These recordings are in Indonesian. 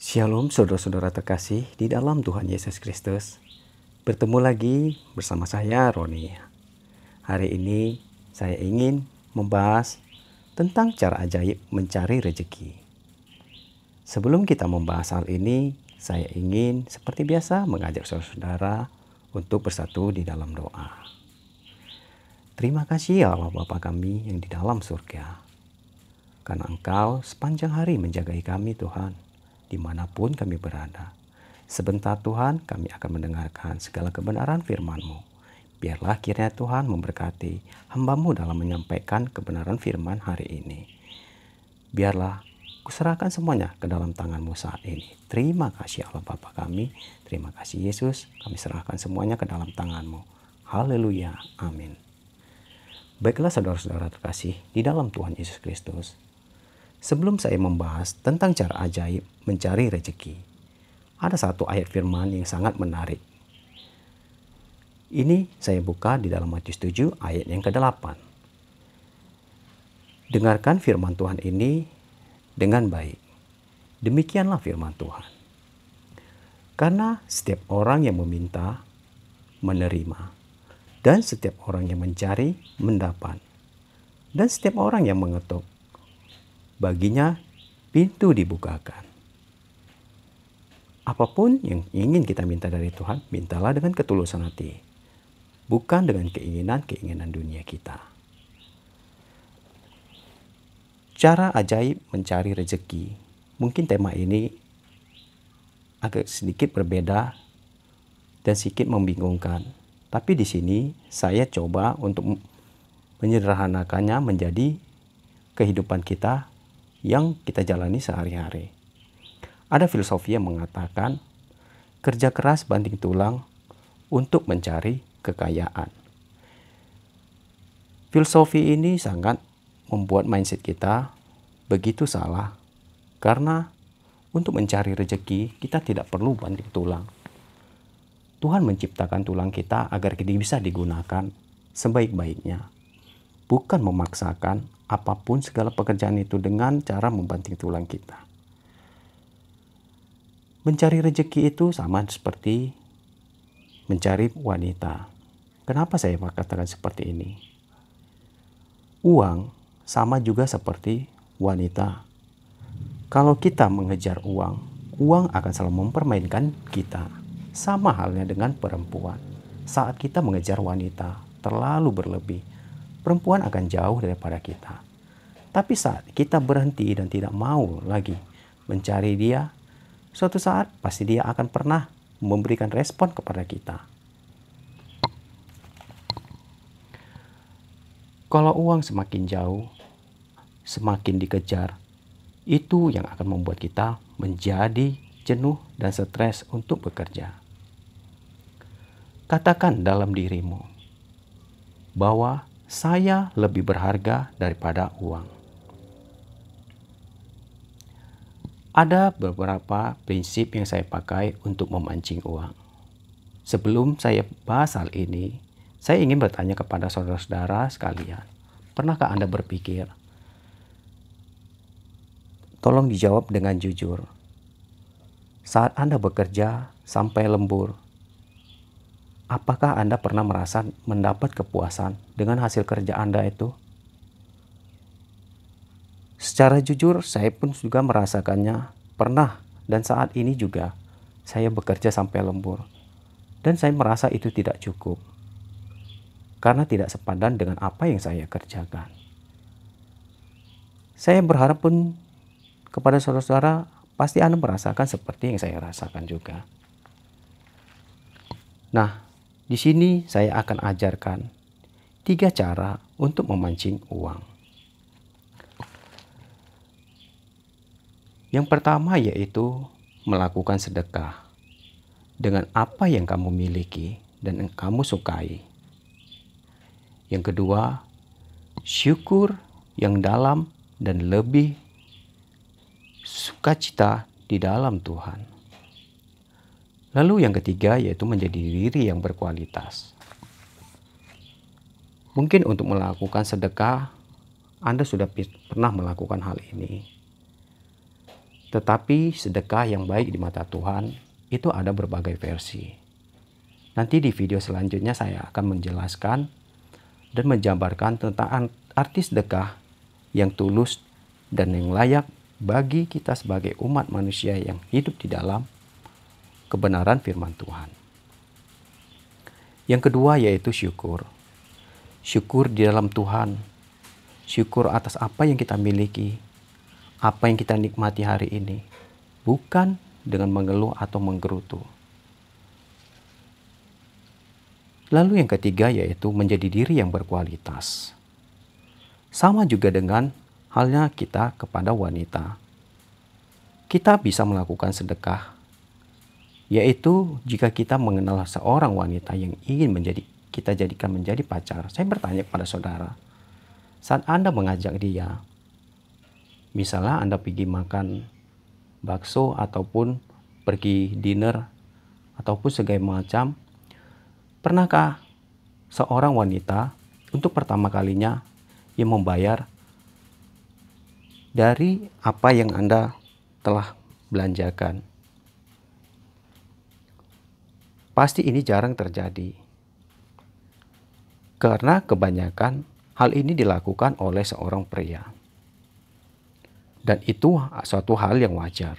Shalom saudara-saudara terkasih di dalam Tuhan Yesus Kristus. Bertemu lagi bersama saya Roni. Hari ini saya ingin membahas tentang cara ajaib mencari rezeki. Sebelum kita membahas hal ini, saya ingin seperti biasa mengajak saudara-saudara untuk bersatu di dalam doa. Terima kasih ya Allah Bapa kami yang di dalam surga. Karena Engkau sepanjang hari menjagai kami Tuhan, dimanapun kami berada. Sebentar Tuhan kami akan mendengarkan segala kebenaran firman-Mu. Biarlah kiranya Tuhan memberkati hamba-Mu dalam menyampaikan kebenaran firman hari ini. Biarlah kuserahkan semuanya ke dalam tangan-Mu saat ini. Terima kasih Allah Bapa kami, terima kasih Yesus, kami serahkan semuanya ke dalam tangan-Mu. Haleluya, amin. Baiklah saudara-saudara terkasih di dalam Tuhan Yesus Kristus. Sebelum saya membahas tentang cara ajaib mencari rezeki, ada satu ayat firman yang sangat menarik. Ini saya buka di dalam Matius 7 ayat yang ke-8. Dengarkan firman Tuhan ini dengan baik. Demikianlah firman Tuhan. Karena setiap orang yang meminta, menerima. Dan setiap orang yang mencari, mendapat. Dan setiap orang yang mengetuk, baginya pintu dibukakan. Apapun yang ingin kita minta dari Tuhan, mintalah dengan ketulusan hati. Bukan dengan keinginan-keinginan dunia kita. Cara ajaib mencari rezeki. Mungkin tema ini agak sedikit berbeda dan sedikit membingungkan. Tapi di sini saya coba untuk menyederhanakannya menjadi kehidupan kita yang kita jalani sehari-hari. Ada filosofi yang mengatakan kerja keras banting tulang untuk mencari kekayaan. Filosofi ini sangat membuat mindset kita begitu salah karena untuk mencari rezeki kita tidak perlu banting tulang. Tuhan menciptakan tulang kita agar kita bisa digunakan sebaik-baiknya, bukan memaksakan apapun segala pekerjaan itu dengan cara membanting tulang kita. Mencari rezeki itu sama seperti mencari wanita. Kenapa saya katakan seperti ini? Uang sama juga seperti wanita. Kalau kita mengejar uang, uang akan selalu mempermainkan kita. Sama halnya dengan perempuan. Saat kita mengejar wanita terlalu berlebih, perempuan akan jauh daripada kita. Tapi saat kita berhenti dan tidak mau lagi mencari dia, suatu saat pasti dia akan pernah memberikan respon kepada kita. Kalau uang semakin jauh, semakin dikejar, itu yang akan membuat kita menjadi jenuh dan stres untuk bekerja. Katakan dalam dirimu bahwa saya lebih berharga daripada uang. Ada beberapa prinsip yang saya pakai untuk memancing uang. Sebelum saya bahas hal ini, saya ingin bertanya kepada saudara-saudara sekalian. Pernahkah Anda berpikir? Tolong dijawab dengan jujur. Saat Anda bekerja sampai lembur, apakah Anda pernah merasa mendapat kepuasan dengan hasil kerja Anda itu? Secara jujur, saya pun juga merasakannya pernah dan saat ini juga saya bekerja sampai lembur. Dan saya merasa itu tidak cukup. Karena tidak sepadan dengan apa yang saya kerjakan. Saya berharap pun kepada saudara-saudara pasti Anda merasakan seperti yang saya rasakan juga. Nah, di sini saya akan ajarkan 3 cara untuk memancing uang. Yang pertama yaitu melakukan sedekah dengan apa yang kamu miliki dan yang kamu sukai. Yang kedua, syukur yang dalam dan lebih sukacita di dalam Tuhan. Lalu yang ketiga yaitu menjadi diri yang berkualitas. Mungkin untuk melakukan sedekah, Anda sudah pernah melakukan hal ini. Tetapi sedekah yang baik di mata Tuhan itu ada berbagai versi. Nanti di video selanjutnya saya akan menjelaskan dan menjabarkan tentang arti sedekah yang tulus dan yang layak bagi kita sebagai umat manusia yang hidup di dalam kebenaran firman Tuhan. Yang kedua yaitu syukur. Syukur di dalam Tuhan. Syukur atas apa yang kita miliki, apa yang kita nikmati hari ini. Bukan dengan mengeluh atau menggerutu. Lalu yang ketiga yaitu menjadi diri yang berkualitas. Sama juga dengan halnya kita kepada wanita. Kita bisa melakukan sedekah, yaitu jika kita mengenal seorang wanita yang ingin kita jadikan menjadi pacar. Saya bertanya kepada saudara, saat Anda mengajak dia, misalnya Anda pergi makan bakso ataupun pergi dinner ataupun segala macam, pernahkah seorang wanita untuk pertama kalinya yang membayar dari apa yang Anda telah belanjakan? Pasti ini jarang terjadi. Karena kebanyakan hal ini dilakukan oleh seorang pria. Dan itu suatu hal yang wajar.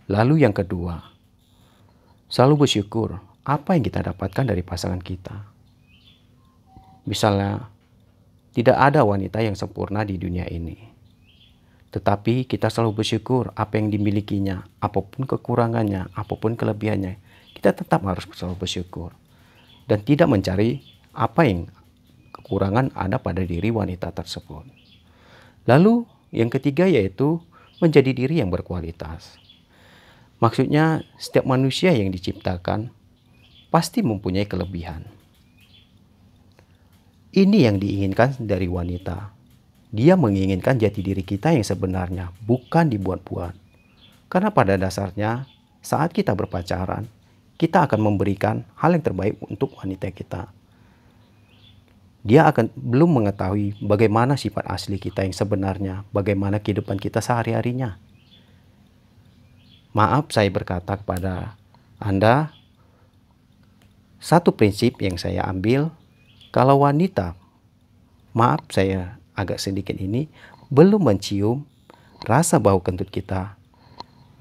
Lalu yang kedua, selalu bersyukur apa yang kita dapatkan dari pasangan kita. Misalnya, tidak ada wanita yang sempurna di dunia ini. Tetapi kita selalu bersyukur apa yang dimilikinya, apapun kekurangannya, apapun kelebihannya. Kita tetap harus selalu bersyukur. Dan tidak mencari apa yang kekurangan ada pada diri wanita tersebut. Lalu yang ketiga yaitu menjadi diri yang berkualitas. Maksudnya setiap manusia yang diciptakan pasti mempunyai kelebihan. Ini yang diinginkan dari wanita. Dia menginginkan jati diri kita yang sebenarnya, bukan dibuat-buat. Karena pada dasarnya saat kita berpacaran, kita akan memberikan hal yang terbaik untuk wanita kita. Dia akan belum mengetahui bagaimana sifat asli kita yang sebenarnya, bagaimana kehidupan kita sehari-harinya. Maaf saya berkata kepada Anda, satu prinsip yang saya ambil, kalau wanita, maaf saya agak sedikit ini, belum mencium rasa bau kentut kita,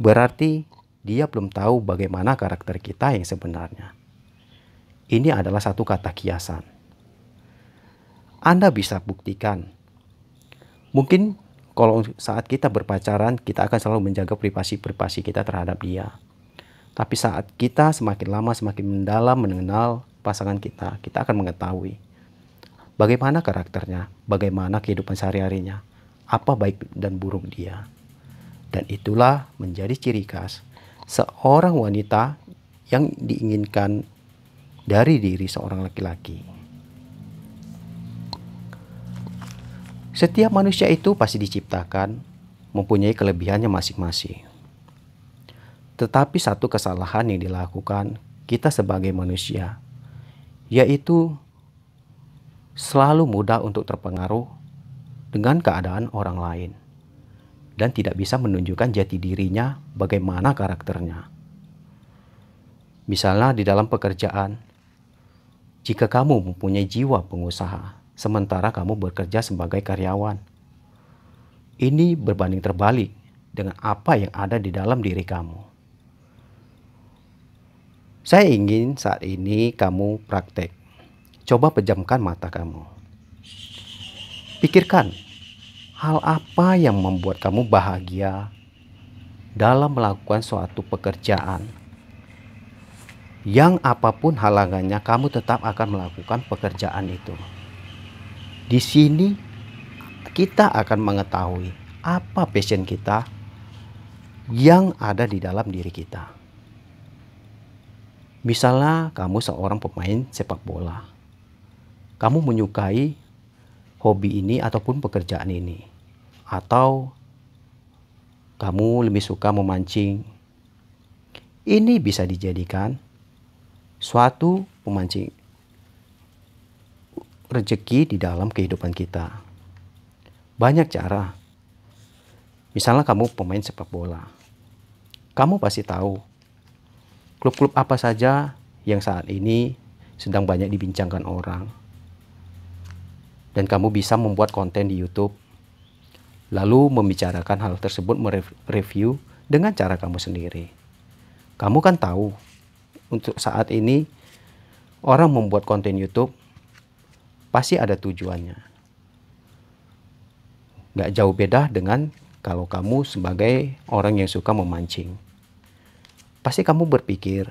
berarti dia belum tahu bagaimana karakter kita yang sebenarnya. Ini adalah satu kata kiasan. Anda bisa buktikan. Mungkin kalau saat kita berpacaran, kita akan selalu menjaga privasi kita terhadap dia. Tapi saat kita semakin lama, semakin mendalam mengenal pasangan kita, kita akan mengetahui bagaimana karakternya, bagaimana kehidupan sehari-harinya, apa baik dan buruk dia. Dan itulah menjadi ciri khas seorang wanita yang diinginkan dari diri seorang laki-laki. Setiap manusia itu pasti diciptakan mempunyai kelebihannya masing-masing. Tetapi satu kesalahan yang dilakukan kita sebagai manusia, yaitu selalu mudah untuk terpengaruh dengan keadaan orang lain dan tidak bisa menunjukkan jati dirinya bagaimana karakternya. Misalnya di dalam pekerjaan, jika kamu mempunyai jiwa pengusaha sementara kamu bekerja sebagai karyawan, ini berbanding terbalik dengan apa yang ada di dalam diri kamu. Saya ingin saat ini kamu praktek. Coba pejamkan mata kamu. Pikirkan hal apa yang membuat kamu bahagia dalam melakukan suatu pekerjaan. Yang apapun halangannya, kamu tetap akan melakukan pekerjaan itu. Di sini kita akan mengetahui apa passion kita yang ada di dalam diri kita. Misalnya kamu seorang pemain sepak bola. Kamu menyukai hobi ini ataupun pekerjaan ini. Atau kamu lebih suka memancing. Ini bisa dijadikan suatu pemancing rezeki di dalam kehidupan kita. Banyak cara. Misalnya kamu pemain sepak bola. Kamu pasti tahu klub-klub apa saja yang saat ini sedang banyak dibincangkan orang. Dan kamu bisa membuat konten di YouTube, lalu membicarakan hal tersebut, mereview dengan cara kamu sendiri. Kamu kan tahu, untuk saat ini orang membuat konten YouTube pasti ada tujuannya. Gak jauh beda dengan kalau kamu sebagai orang yang suka memancing. Pasti kamu berpikir,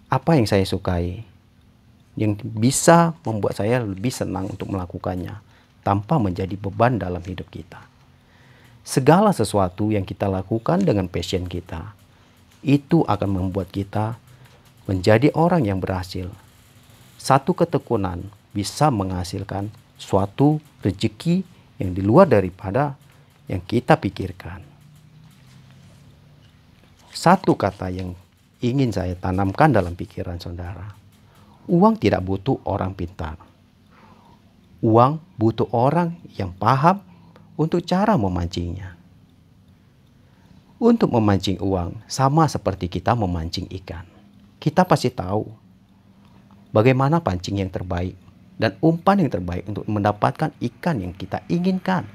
apa yang saya sukai, yang bisa membuat saya lebih senang untuk melakukannya, tanpa menjadi beban dalam hidup kita. Segala sesuatu yang kita lakukan dengan passion kita, itu akan membuat kita menjadi orang yang berhasil. Satu ketekunan bisa menghasilkan suatu rezeki yang di luar daripada yang kita pikirkan. Satu kata yang ingin saya tanamkan dalam pikiran saudara. Uang tidak butuh orang pintar. Uang butuh orang yang paham untuk cara memancingnya. Untuk memancing uang sama seperti kita memancing ikan. Kita pasti tahu bagaimana pancing yang terbaik dan umpan yang terbaik untuk mendapatkan ikan yang kita inginkan.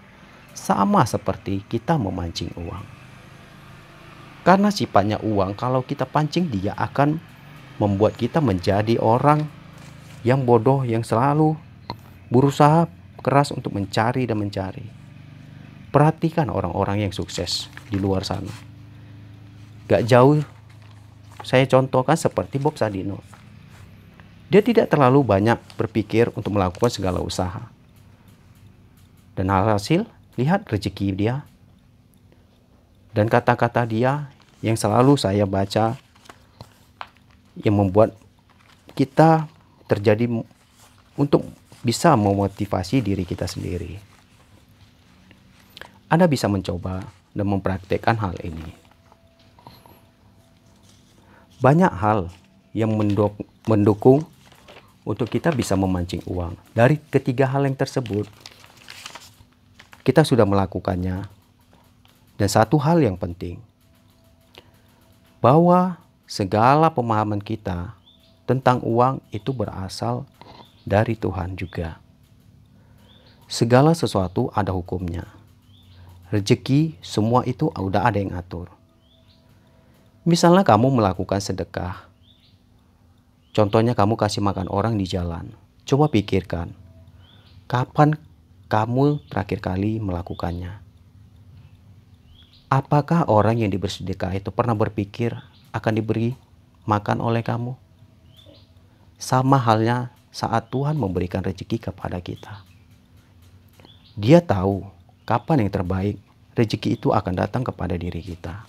Sama seperti kita memancing uang. Karena sifatnya uang, kalau kita pancing dia akan membuat kita menjadi orang yang bodoh, yang selalu berusaha keras untuk mencari dan mencari. Perhatikan orang-orang yang sukses di luar sana. Gak jauh saya contohkan seperti Bob Sadino. Dia tidak terlalu banyak berpikir untuk melakukan segala usaha. Dan hasil, lihat rezeki dia. Dan kata-kata dia yang selalu saya baca, yang membuat kita terjadi untuk bisa memotivasi diri kita sendiri. Anda bisa mencoba dan mempraktekkan hal ini. Banyak hal yang mendukung untuk kita bisa memancing uang. Dari ketiga hal yang tersebut, kita sudah melakukannya. Dan satu hal yang penting, bahwa segala pemahaman kita tentang uang itu berasal dari Tuhan juga. Segala sesuatu ada hukumnya. Rezeki semua itu udah ada yang atur. Misalnya kamu melakukan sedekah. Contohnya kamu kasih makan orang di jalan. Coba pikirkan, kapan kamu terakhir kali melakukannya? Apakah orang yang diberi sedekah itu pernah berpikir akan diberi makan oleh kamu? Sama halnya saat Tuhan memberikan rezeki kepada kita. Dia tahu kapan yang terbaik rezeki itu akan datang kepada diri kita.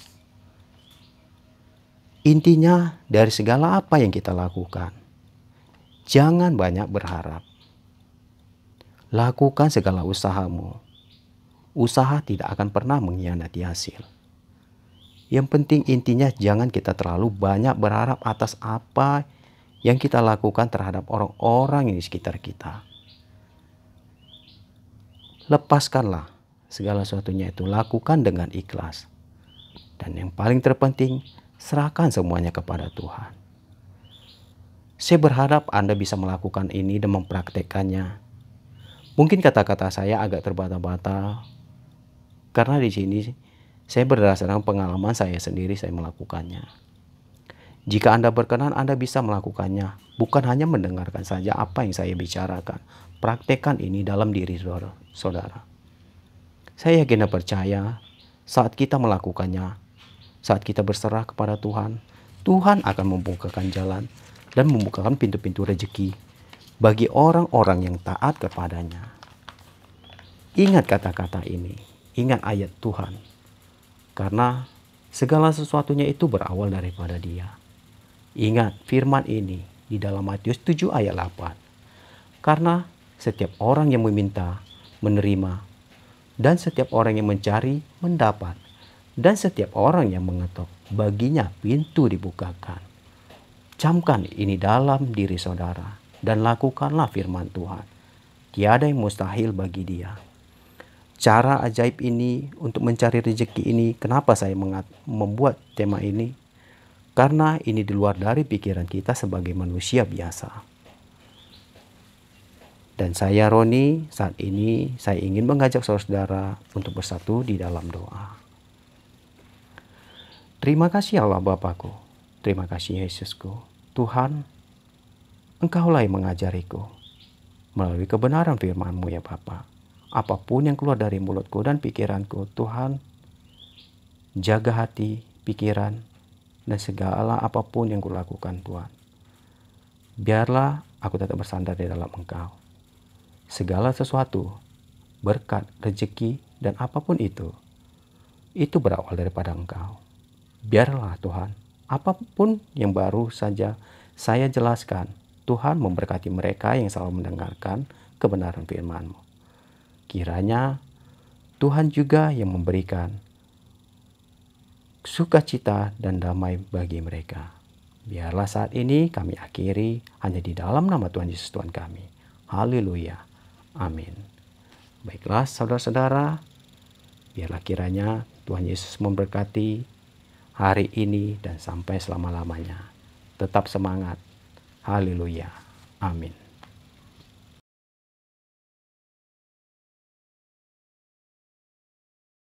Intinya dari segala apa yang kita lakukan, jangan banyak berharap. Lakukan segala usahamu. Usaha tidak akan pernah mengkhianati hasil. Yang penting intinya jangan kita terlalu banyak berharap atas apa yang kita lakukan terhadap orang-orang yang di sekitar kita. Lepaskanlah segala sesuatunya itu, lakukan dengan ikhlas. Dan yang paling terpenting, serahkan semuanya kepada Tuhan. Saya berharap Anda bisa melakukan ini dan mempraktekkannya. Mungkin kata-kata saya agak terbata-bata, karena di sini saya berdasarkan pengalaman saya sendiri, saya melakukannya. Jika Anda berkenan, Anda bisa melakukannya. Bukan hanya mendengarkan saja apa yang saya bicarakan. Praktekkan ini dalam diri saudara. Saya yakin dan percaya saat kita melakukannya, saat kita berserah kepada Tuhan, Tuhan akan membukakan jalan dan membukakan pintu-pintu rezeki bagi orang-orang yang taat kepadanya. Ingat kata-kata ini. Ingat ayat Tuhan, karena segala sesuatunya itu berawal daripada Dia. Ingat firman ini di dalam Matius 7 ayat 8. Karena setiap orang yang meminta, menerima. Dan setiap orang yang mencari, mendapat. Dan setiap orang yang mengetok, baginya pintu dibukakan. Camkan ini dalam diri saudara, dan lakukanlah firman Tuhan. Tiada yang mustahil bagi Dia. cara ajaib ini untuk mencari rezeki ini. Kenapa saya membuat tema ini? Karena ini di luar dari pikiran kita sebagai manusia biasa. Dan saya Roni, saat ini saya ingin mengajak saudara-saudara untuk bersatu di dalam doa. Terima kasih Allah Bapakku, terima kasih Yesusku. Tuhan, Engkaulah yang mengajariku melalui kebenaran firman-Mu ya Bapa. Apapun yang keluar dari mulutku dan pikiranku, Tuhan, jaga hati, pikiran, dan segala apapun yang kulakukan Tuhan. Biarlah aku tetap bersandar di dalam Engkau. Segala sesuatu, berkat, rezeki, dan apapun itu berawal daripada Engkau. Biarlah Tuhan, apapun yang baru saja saya jelaskan, Tuhan memberkati mereka yang selalu mendengarkan kebenaran firman-Mu. Kiranya Tuhan juga yang memberikan sukacita dan damai bagi mereka. Biarlah saat ini kami akhiri hanya di dalam nama Tuhan Yesus Tuhan kami. Haleluya. Amin. Baiklah saudara-saudara, biarlah kiranya Tuhan Yesus memberkati hari ini dan sampai selama-lamanya. Tetap semangat. Haleluya. Amin.